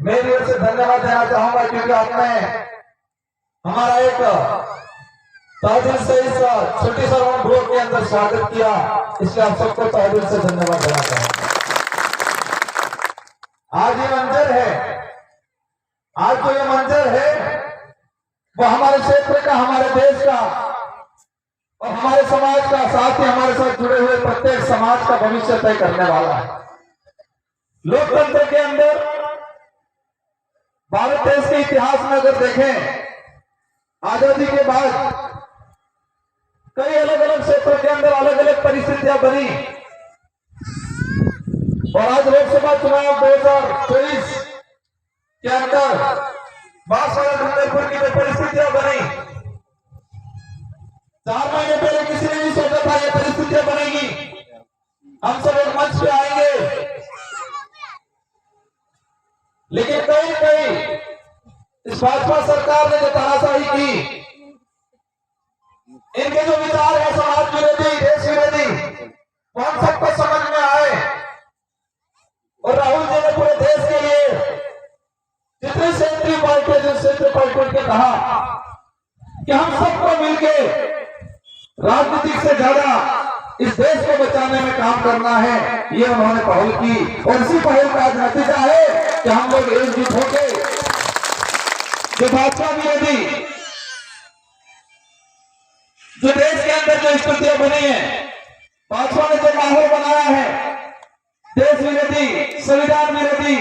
मेरी ओर से धन्यवाद देना चाहूंगा, क्योंकि आपने हमारा एक तहदिल से इस छोटी सरवण भोर के अंदर स्वागत किया, इसलिए आप सबको तहदिल से धन्यवाद देना चाहूंगा। आज ये मंजर है, आज तो ये मंजर है वो हमारे क्षेत्र का, हमारे देश का और हमारे समाज का, साथ ही हमारे साथ जुड़े हुए प्रत्येक समाज का भविष्य तय करने वाला है। लोकतंत्र के अंदर भारत देश के इतिहास में अगर देखें, आजादी के बाद कई अलग अलग क्षेत्रों के अंदर अलग अलग परिस्थितियां बनी और आज लोकसभा चुनाव 2024 के अंदर बांसवाड़ा डूंगरपुर की जो परिस्थितियां बनी, 4 महीने पहले किसी ने नहीं सोचा था ये परिस्थितियां बनेगी। हम सब एक मंच पे आएंगे, लेकिन कहीं कहीं इस भाजपा सरकार ने जो तानाशाही की, इनके जो विचार है समाज विरोधी, देश विरोधी, वो हम सबको समझ में आए। और राहुल जी ने पूरे देश के लिए जितनी क्षेत्रीय पार्टियों जो क्षेत्रीय पार्टियों के कहा कि हम सबको मिलके राजनीतिक से ज्यादा इस देश को बचाने में काम करना है, ये उन्होंने पहल की। और इसी पहल का आज नतीजा है कि हम लोग एकजुट होकर जो भाजपा विरोधी, जो देश के अंदर जो स्थितियां बनी है, भाजपा ने जो माहौल बनाया है, देश विरोधी, संविधान विरोधी,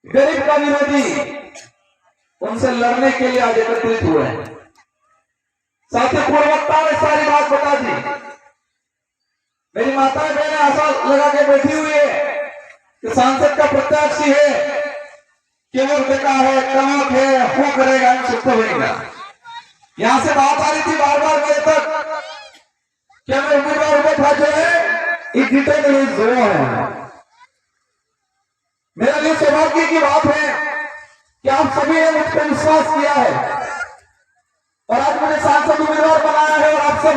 गरीब का विरोधी, उनसे लड़ने के लिए आज एकत्रित हुए हैं। साथी पूर्ववक्ता ने सारी बात बता दी। मेरी माताएं बहनें आशा लगा के बैठी हुई है कि सांसद का प्रत्याशी है, केवल बेटा है, कमक है, वो करेगा, सुख होगा। यहां से बात आ रही थी बार बार मेरे तक कि हमें उम्मीदवार बैठा जो है जो है। मेरे लिए सौभाग्य की बात है कि आप सभी ने मुझ पर विश्वास किया है और आज मुझे सांसद उम्मीदवार बनाया है, और आप सब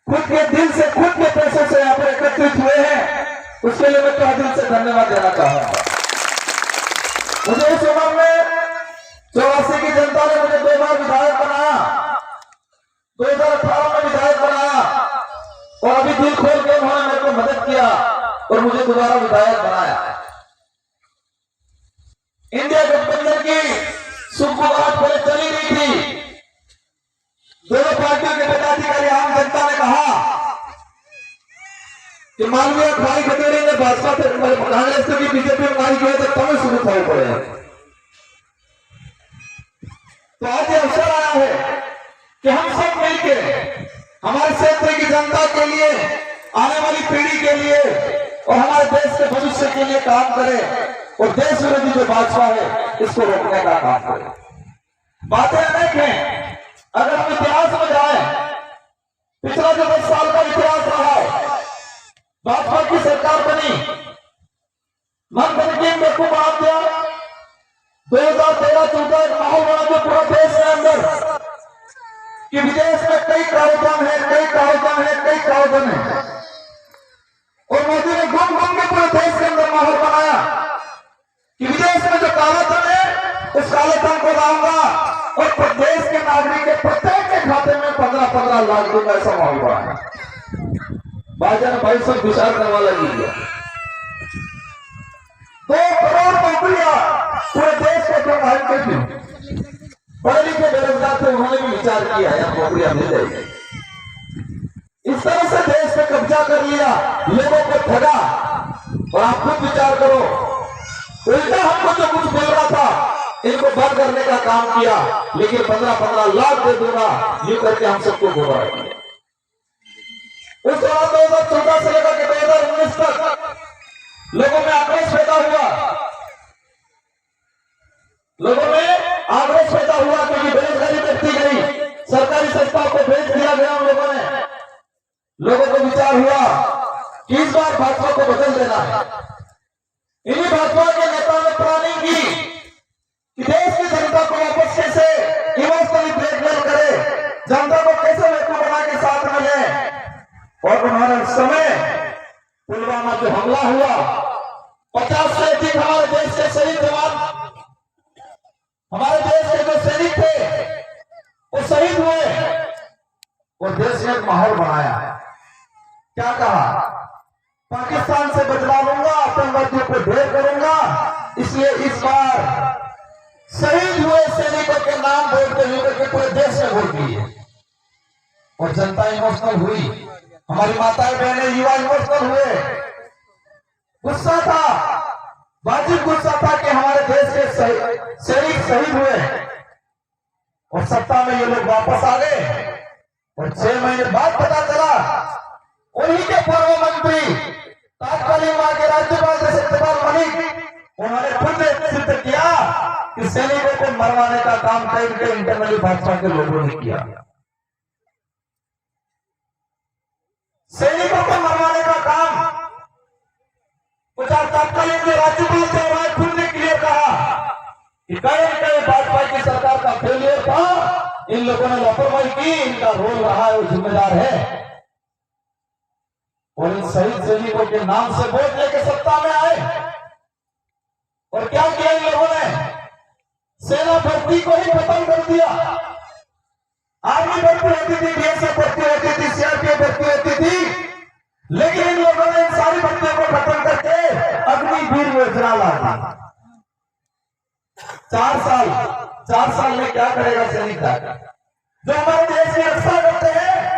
खुद के दिल से, खुद के पैसों से यहाँ पर एकत्रित हुए हैं, उसके लिए मैं तहे दिल से धन्यवाद देना चाहूंगा। मुझे इस उम्र में 84 की जनता ने मुझे 2 बार विधायक बनाया, 2018 में विधायक बनाया, और अभी दिल खोल के उन्होंने मेरे को मदद किया और मुझे दोबारा विधायक बनाया। इंडिया गठबंधन की सुखबुगाहट पहले चली रही थी। दोनों पार्टियों के पदाधिकारी, आम जनता ने कहा कि मानवीय खाई खतेरी ने भाजपा से, कांग्रेस से भी बीजेपी में मारी गई तो तब शुरू होने पड़े। तो आज ये अवसर आया है कि हम सब मिलकर हमारे क्षेत्र की जनता के लिए, आने वाली पीढ़ी के लिए और हमारे देश के भविष्य के लिए काम करें और देश विरोधी जो भाजपा है इसको रोकने का काम करें। बातें अनेक हैं। अगर हम इतिहास में जाए, पिछला जो 10 साल का इतिहास रहा है, भाजपा की सरकार बनी, मन बनकीन बेकू बना दिया। 2013-14 एक माहौल बना दिया पूरा देश के अंदर कि विदेश में कई कारोबार है, कई कारोबार है, कई कारोबार है। और मोदी ने घूम घूम के पूरे देश के अंदर माहौल बनाया कि विदेश में जो कालाधन है उस कालेधन को लाऊंगा और प्रदेश के नागरिक के प्रत्येक के खाते में 15-15 लाख दूंगा, ऐसा माहौल बनाया। भाईजान भाई सब विचार करवा लगी है। 2 करोड़ नौकरियां पूरे देश को प्रभावित कर दी। पढ़े लिखे बेरोजगार थे, उन्होंने भी विचार किया है नौकरियां मिल जाएगी। इस तरह से देश पे कब्जा कर लिया, लोगों को ठगा। और आप खुद विचार करो, उल्टा हमको जो कुछ मिल रहा था इनको बंद करने का काम किया, लेकिन 15-15 लाख दे दूंगा ये करके हम सबको गुमराह किया। उस दौरान 2014 से लेकर के 2019 तक लोगों में आक्रोश पैदा हुआ, लोगों में आक्रोश पैदा हुआ क्योंकि बेरोजगारी बढ़ती गई, सरकारी संस्थाओं को भेज दिया गया। उन लोगों ने, लोगों को विचार हुआ कि इस बार भाजपा को बदल देना है। इन्हीं भाजपा के नेता ने प्लानिंग की कि देश की जनता को वापस कैसे इमोशनली ब्लैकमेल करे, जनता को कैसे बेवकूफ बना के साथ में ले। और उन्होंने उस समय पुलवामा जो हमला हुआ, 50 से अधिक हमारे देश के कहा, पाकिस्तान से बदला लूंगा, आतंकवादियों को ढेर करूंगा, इसलिए इस बार शहीद हुए सैनिकों के नाम बोलते हुए के पूरे देश में वोट दिए और जनता इमोशनल हुई, हमारी माताएं बहनें युवा इमोशनल हुए। गुस्सा था, वाजिब गुस्सा था कि हमारे देश के सैनिक शहीद हुए और सत्ता में ये लोग वापस आ गए और 6 महीने बाद पता चला उन्हीं के पूर्व मंत्री तत्कालीन वहां के राज्यपाल थे सत्यपाल मलिक, उन्होंने खुद सिद्ध किया कि सैनिकों को मरवाने का काम कई इंटरनली भाजपा के लोगों ने किया। सैनिकों को मरवाने का काम कुछ तत्कालीन जो राज्यपाल थे उन्होंने खुद ने क्लियर कहा कि कई भाजपा की सरकार का फेलियर था, इन लोगों ने लापरवाही की, इनका रोल रहा है, वो जिम्मेदार है। और इन शहीद सैनिकों के नाम से वोट लेके सत्ता में आए और क्या किया इन लोगों ने? सेना भर्ती को ही खत्म कर दिया। आर्मी भर्ती होती थी, बीएसएफ भर्ती होती थी, सीआरपीएफ भर्ती होती थी, लेकिन इन लोगों ने इन सारी भर्तियों को खत्म करके अग्निवीर योजना ला दी। 4 साल में क्या करेगा सैनिक? जो हमारे देश की रक्षा करते हैं